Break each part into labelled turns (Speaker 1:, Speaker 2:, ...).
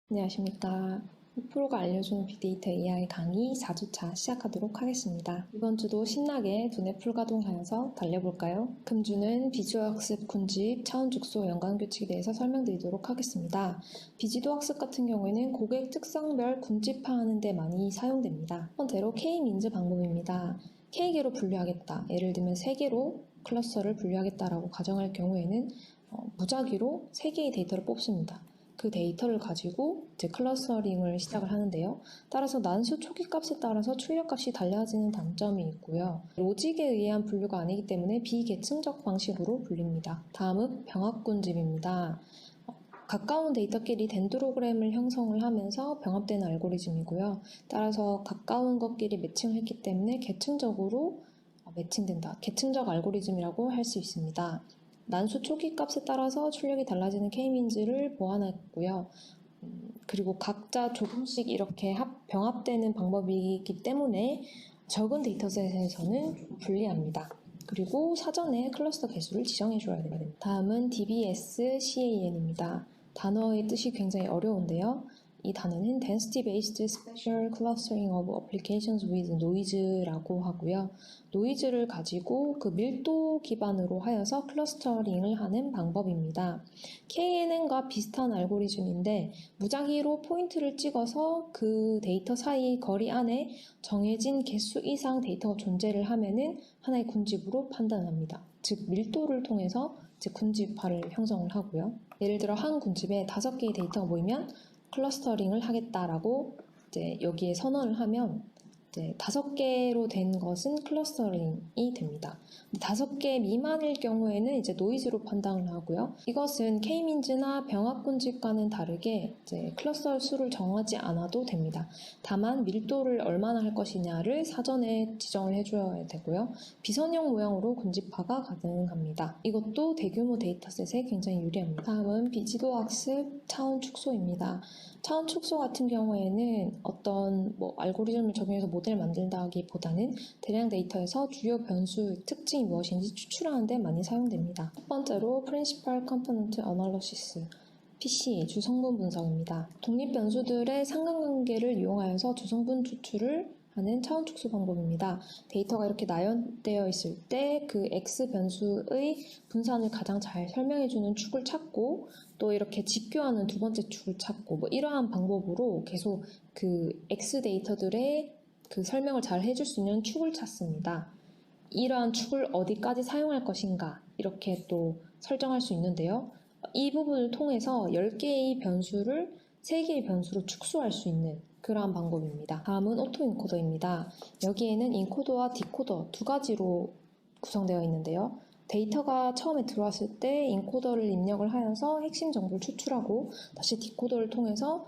Speaker 1: 안녕하십니까. 프로가 알려주는 빅데이터 AI 강의 4주차 시작하도록 하겠습니다. 이번 주도 신나게 두뇌 풀가동하여서 달려볼까요? 금주는 비주얼 학습, 군집, 차원 죽소, 연관 규칙에 대해서 설명드리도록 하겠습니다. 비지도 학습 같은 경우에는 고객 특성별 군집화하는 데 많이 사용됩니다. 첫 번째로 K-민즈 방법입니다. K개로 분류하겠다. 예를 들면 3개로 클러스터를 분류하겠다라고 가정할 경우에는 무작위로 3개의 데이터를 뽑습니다. 그 데이터를 가지고 이제 클러스터링을 시작을 하는데요. 따라서 난수 초기 값에 따라서 출력값이 달라지는 단점이 있고요. 로직에 의한 분류가 아니기 때문에 비계층적 방식으로 불립니다. 다음은 병합군집입니다. 가까운 데이터끼리 덴드로그램을 형성을 하면서 병합되는 알고리즘이고요. 따라서 가까운 것끼리 매칭을 했기 때문에 계층적으로 매칭된다. 계층적 알고리즘이라고 할 수 있습니다. 난수 초기 값에 따라서 출력이 달라지는 K-민즈를 보완했고요. 그리고 각자 조금씩 이렇게 병합되는 방법이기 때문에 적은 데이터셋에서는 불리합니다. 그리고 사전에 클러스터 개수를 지정해 줘야 됩니다. 다음은 DBS-CAN입니다. 단어의 뜻이 굉장히 어려운데요. 이 단어는 Density Based Spatial Clustering of Applications with Noise라고 하고요. 노이즈를 가지고 그 밀도 기반으로 하여서 클러스터링을 하는 방법입니다. KNN과 비슷한 알고리즘인데 무작위로 포인트를 찍어서 그 데이터 사이 거리 안에 정해진 개수 이상 데이터가 존재를 하면은 하나의 군집으로 판단합니다. 즉 밀도를 통해서 이제 군집화를 형성을 하고요. 예를 들어 한 군집에 5개의 데이터가 모이면 클러스터링을 하겠다라고 이제 여기에 선언을 하면 이제 5개로 된 것은 클러스터링이 됩니다. 5개 미만일 경우에는 이제 노이즈로 판단을 하고요. 이것은 K-민즈나 병합군집과는 다르게 이제 클러스터 수를 정하지 않아도 됩니다. 다만 밀도를 얼마나 할 것이냐를 사전에 지정을 해줘야 되고요. 비선형 모양으로 군집화가 가능합니다. 이것도 대규모 데이터셋에 굉장히 유리합니다. 다음은 비지도 학습 차원 축소입니다. 차원 축소 같은 경우에는 어떤 알고리즘을 적용해서 모델을 만든다기보다는 대량 데이터에서 주요 변수 특징이 무엇인지 추출하는 데 많이 사용됩니다. 첫 번째로 Principal Component Analysis PC, 주성분 분석입니다. 독립 변수들의 상관관계를 이용하여서 주성분 추출을 하는 차원 축소 방법입니다. 데이터가 이렇게 나열되어 있을 때 그 X 변수의 분산을 가장 잘 설명해주는 축을 찾고 또 이렇게 직교하는 두 번째 축을 찾고 이러한 방법으로 계속 그 X 데이터들의 그 설명을 잘 해줄 수 있는 축을 찾습니다. 이러한 축을 어디까지 사용할 것인가 이렇게 또 설정할 수 있는데요. 이 부분을 통해서 10개의 변수를 3개의 변수로 축소할 수 있는 그러한 방법입니다. 다음은 오토인코더입니다. 여기에는 인코더와 디코더 두 가지로 구성되어 있는데요. 데이터가 처음에 들어왔을 때 인코더를 입력을 하여서 핵심 정보를 추출하고 다시 디코더를 통해서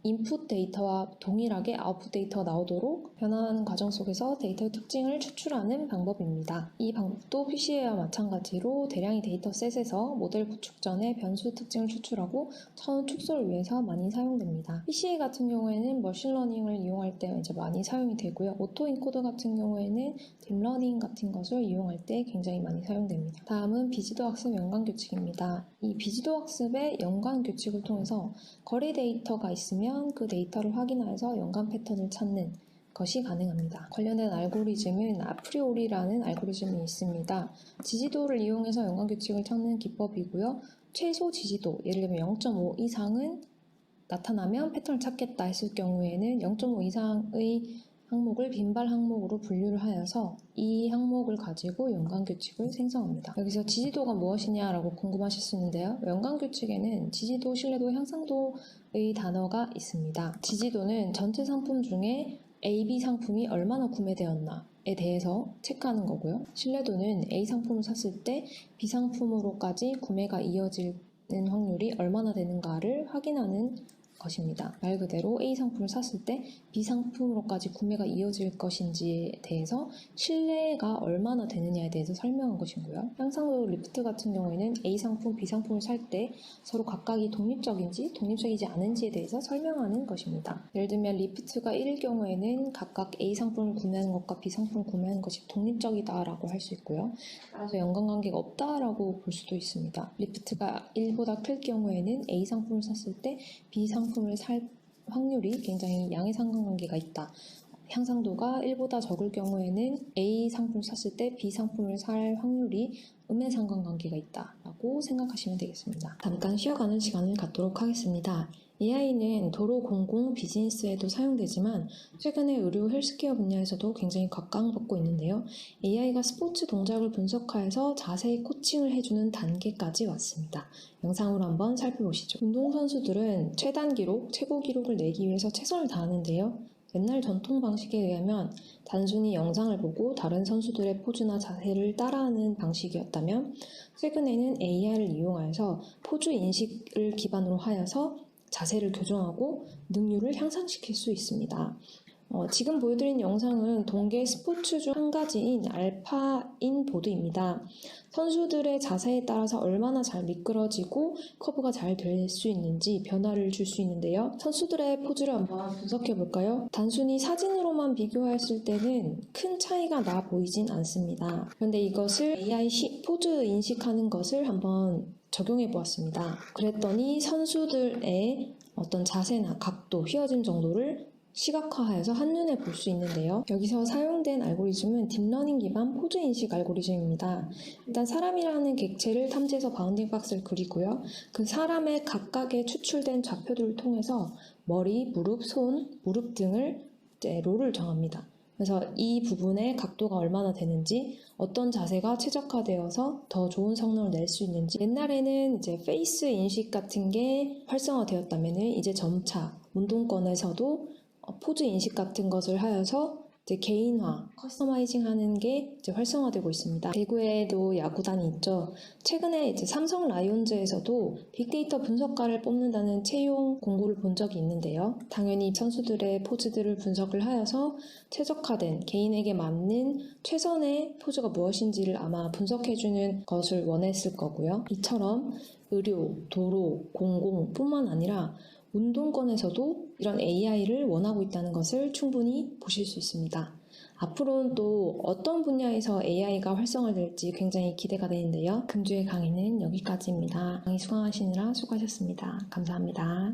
Speaker 1: 인풋 데이터와 동일하게 아웃풋 데이터가 나오도록 변환하는 과정 속에서 데이터의 특징을 추출하는 방법입니다. 이 방법도 PCA와 마찬가지로 대량의 데이터셋에서 모델 구축 전에 변수 특징을 추출하고 차원 축소를 위해서 많이 사용됩니다. PCA 같은 경우에는 머신러닝을 이용할 때 이제 많이 사용이 되고요. 오토인코더 같은 경우에는 딥러닝 같은 것을 이용할 때 굉장히 많이 사용됩니다. 다음은 비지도 학습 연관 규칙입니다. 이 비지도 학습의 연관 규칙을 통해서 거리 데이터가 있으면 그 데이터를 확인하여서 연관 패턴을 찾는 것이 가능합니다. 관련된 알고리즘은 아프리오리라는 알고리즘이 있습니다. 지지도를 이용해서 연관 규칙을 찾는 기법이고요. 최소 지지도, 예를 들면 0.5 이상은 나타나면 패턴을 찾겠다 했을 경우에는 0.5 이상의 항목을 빈발 항목으로 분류를 하여서 이 항목을 가지고 연관규칙을 생성합니다. 여기서 지지도가 무엇이냐라고 궁금하실 수 있는데요. 연관규칙에는 지지도, 신뢰도, 향상도의 단어가 있습니다. 지지도는 전체 상품 중에 A, B 상품이 얼마나 구매되었나에 대해서 체크하는 거고요. 신뢰도는 A 상품을 샀을 때 B 상품으로까지 구매가 이어지는 확률이 얼마나 되는가를 확인하는 것입니다. 말 그대로 A 상품을 샀을 때 B 상품으로까지 구매가 이어질 것인지에 대해서 신뢰가 얼마나 되느냐에 대해서 설명한 것이고요. 향상도 리프트 같은 경우에는 A 상품, B 상품을 살 때 서로 각각이 독립적인지 독립적이지 않은지에 대해서 설명하는 것입니다. 예를 들면 리프트가 1일 경우에는 각각 A 상품을 구매하는 것과 B 상품을 구매하는 것이 독립적이다라고 할 수 있고요. 따라서 연관관계가 없다라고 볼 수도 있습니다. 리프트가 1보다 클 경우에는 A 상품을 샀을 때 B 상품 상품을 살 확률이 굉장히 양의 상관관계가 있다. 향상도가 1보다 적을 경우에는 A 상품을 샀을 때 B 상품을 살 확률이 음의 상관관계가 있다라고 생각하시면 되겠습니다. 잠깐 쉬어가는 시간을 갖도록 하겠습니다. AI는 도로, 공공, 비즈니스에도 사용되지만 최근에 의료, 헬스케어 분야에서도 굉장히 각광받고 있는데요. AI가 스포츠 동작을 분석하여서 자세히 코칭을 해주는 단계까지 왔습니다. 영상으로 한번 살펴보시죠. 운동선수들은 최단 기록, 최고 기록을 내기 위해서 최선을 다하는데요. 옛날 전통 방식에 의하면 단순히 영상을 보고 다른 선수들의 포즈나 자세를 따라하는 방식이었다면 최근에는 AI를 이용하여서 포즈 인식을 기반으로 하여서 자세를 교정하고 능률을 향상시킬 수 있습니다. 지금 보여드린 영상은 동계 스포츠 중 한 가지인 알파인 보드입니다. 선수들의 자세에 따라서 얼마나 잘 미끄러지고 커브가 잘 될 수 있는지 변화를 줄 수 있는데요. 선수들의 포즈를 한번 분석해 볼까요? 단순히 사진으로만 비교했을 때는 큰 차이가 나 보이진 않습니다. 그런데 이것을 AI 포즈 인식하는 것을 한번 적용해 보았습니다. 그랬더니 선수들의 어떤 자세나 각도, 휘어짐 정도를 시각화하여서 한눈에 볼 수 있는데요. 여기서 사용된 알고리즘은 딥러닝 기반 포즈 인식 알고리즘입니다. 일단 사람이라는 객체를 탐지해서 바운딩 박스를 그리고요. 그 사람의 각각의 추출된 좌표들을 통해서 머리, 무릎, 손, 무릎 등을 롤을 정합니다. 그래서 이 부분의 각도가 얼마나 되는지, 어떤 자세가 최적화되어서 더 좋은 성능을 낼 수 있는지. 옛날에는 이제 페이스 인식 같은 게 활성화되었다면 이제 점차 운동권에서도 포즈 인식 같은 것을 하여서 이제 개인화, 커스터마이징 하는 게 이제 활성화되고 있습니다. 대구에도 야구단이 있죠. 최근에 이제 삼성 라이온즈에서도 빅데이터 분석가를 뽑는다는 채용 공고를 본 적이 있는데요. 당연히 선수들의 포즈들을 분석을 하여서 최적화된 개인에게 맞는 최선의 포즈가 무엇인지를 아마 분석해주는 것을 원했을 거고요. 이처럼 의료, 도로, 공공뿐만 아니라 운동권에서도 이런 AI를 원하고 있다는 것을 충분히 보실 수 있습니다. 앞으로는 또 어떤 분야에서 AI가 활성화될지 굉장히 기대가 되는데요. 금주의 강의는 여기까지입니다. 강의 수강하시느라 수고하셨습니다. 감사합니다.